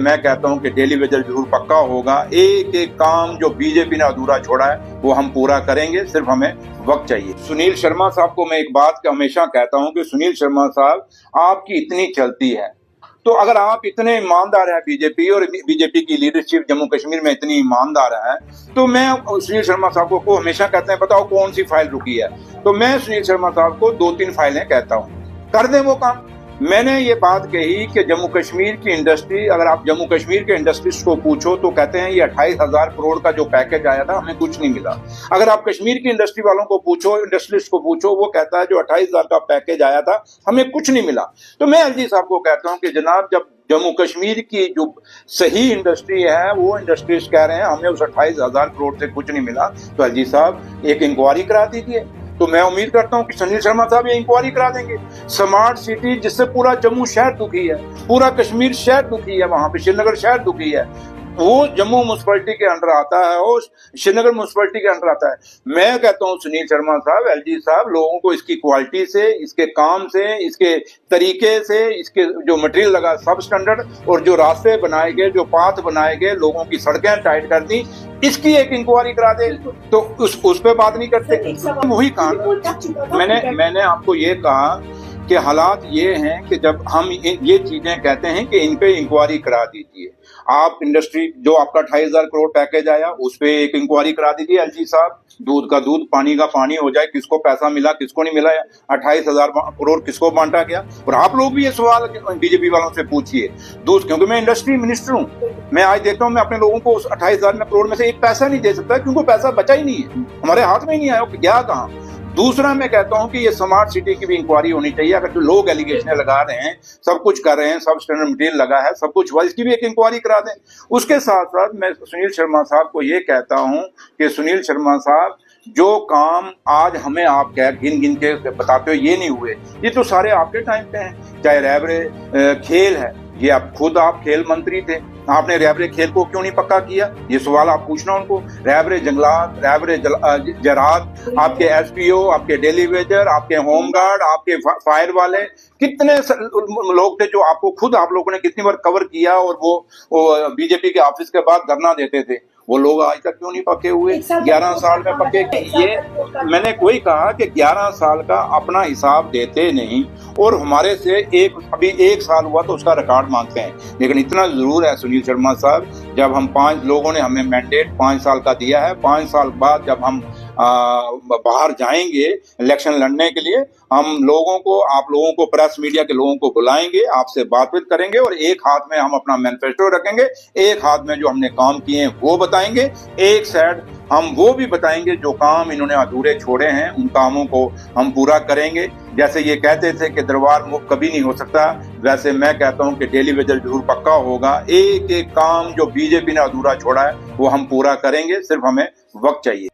मैं कहता हूं कि डेली वेजर जरूर पक्का होगा। एक एक काम जो बीजेपी ने अधूरा छोड़ा है वो हम पूरा करेंगे, सिर्फ हमें वक्त चाहिए। सुनील शर्मा साहब को मैं एक बात हमेशा कहता हूं कि सुनील शर्मा साहब, आपकी इतनी चलती है तो अगर आप इतने ईमानदार हैं बीजेपी और बीजेपी की लीडरशिप जम्मू कश्मीर में इतनी ईमानदार है, तो मैं सुनील शर्मा साहब को हमेशा कहते हैं बताओ कौन सी फाइल रुकी है, तो मैं सुनील शर्मा साहब को 2-3 फाइलें कहता हूं, कर दें वो काम। मैंने ये बात कही कि जम्मू कश्मीर की इंडस्ट्री, अगर आप जम्मू कश्मीर के इंडस्ट्रिस्ट को पूछो तो कहते हैं ये 28,000 करोड़ का जो पैकेज आया था हमें कुछ नहीं मिला। अगर आप कश्मीर की इंडस्ट्री वालों को पूछो, इंडस्ट्रिस्ट को पूछो, वो कहता है जो 28,000 का पैकेज आया था हमें कुछ नहीं मिला। तो मैं एलजी साहब को कहता हूं कि जनाब, जब जम्मू कश्मीर की जो सही इंडस्ट्री है वो इंडस्ट्रीज कह रहे हैं हमें उस 28,000 करोड़ से कुछ नहीं मिला, तो एलजी साहब एक इंक्वायरी करा दीजिए। तो मैं उम्मीद करता हूं कि सुनील शर्मा साहब ये इंक्वायरी करा देंगे। स्मार्ट सिटी जिससे पूरा जम्मू शहर दुखी है, पूरा कश्मीर शहर दुखी है, वहां पे श्रीनगर शहर दुखी है, वो जम्मू म्युनिसिपैलिटी के अंडर आता है और श्रीनगर म्युनिसिपैलिटी के अंडर आता है। मैं कहता हूं सुनील शर्मा साहब, एलजी साहब, लोगों को इसकी क्वालिटी से, इसके काम से, इसके तरीके से, इसके जो मटेरियल लगा सब स्टैंडर्ड, और जो रास्ते बनाए गए, जो पाथ बनाए गए, लोगों की सड़कें टाइट कर दी, इसकी एक इंक्वायरी करा दे। तो उस पे बात नहीं करते। वही कहा मैंने आपको ये कहा कि हालात ये हैं कि जब हम ये चीजें कहते हैं कि इन पे इंक्वायरी करा दीजिए। आप इंडस्ट्री जो आपका 28,000 करोड़ पैकेज आया उस पे एक इंक्वायरी करा दीजिए एलजी साहब। दूध का दूध, पानी का पानी हो जाए, किसको पैसा मिला, किसको नहीं मिला, 28,000 करोड़ किसको बांटा गया। और आप लोग भी ये सवाल बीजेपी वालों से पूछिए दूध, क्योंकि मैं इंडस्ट्री मिनिस्टर हूँ। मैं आज देखता हूँ मैं अपने लोगों को उस 28,000 करोड़ में से एक पैसा नहीं दे सकता क्योंकि पैसा बचा ही नहीं है, हमारे हाथ में ही नहीं आया, गया कहाँ। दूसरा मैं कहता हूं कि ये स्मार्ट सिटी की भी इंक्वायरी होनी चाहिए। अगर जो लोग एलिगेशन लगा रहे हैं, सब कुछ कर रहे हैं, सब स्टैंडर्ड मटेरियल लगा है, सब कुछ हुआ, इसकी भी एक इंक्वायरी करा दें। उसके साथ साथ मैं सुनील शर्मा साहब को ये कहता हूं कि सुनील शर्मा साहब, जो काम आज हमें आप गिन गिन के बताते हो ये नहीं हुए, ये तो सारे आपके टाइम पे हैं। चाहे रैबरे खेल है, ये आप खेल मंत्री थे, आपने रैबरे खेल को क्यों नहीं पक्का किया, ये सवाल आप पूछना उनको। रैबरे जंगलात, रैबरे जरात, आपके एसपीओ, आपके डेली वेजर, आपके होमगार्ड, आपके फायर वाले, कितने लोग थे जो आपको खुद आप लोगों ने कितनी बार कवर किया, और वो बीजेपी के ऑफिस के बाद धरना देते थे, वो लोग आज तक क्यों नहीं पक्के हुए? 11 साल में पक्के। ये मैंने कोई कहा कि 11 साल का अपना हिसाब देते नहीं, और हमारे से अभी 1 साल हुआ तो उसका रिकॉर्ड मांगते हैं। लेकिन इतना जरूर है सुनील शर्मा साहब, जब हम 5 लोगों ने हमें मैंडेट 5 साल का दिया है, 5 साल बाद जब हम बाहर जाएंगे इलेक्शन लड़ने के लिए, हम लोगों को, आप लोगों को, प्रेस मीडिया के लोगों को बुलाएंगे, आपसे बातचीत करेंगे, और एक हाथ में हम अपना मैनिफेस्टो रखेंगे, एक हाथ में जो हमने काम किए हैं वो बताएंगे, एक साइड हम वो भी बताएंगे जो काम इन्होंने अधूरे छोड़े हैं, उन कामों को हम पूरा करेंगे। जैसे ये कहते थे कि दरबार मुफ्त कभी नहीं हो सकता, वैसे मैं कहता हूं कि डेली वेजर जरूर पक्का होगा। एक एक काम जो बीजेपी ने अधूरा छोड़ा है वो हम पूरा करेंगे, सिर्फ हमें वक्त चाहिए।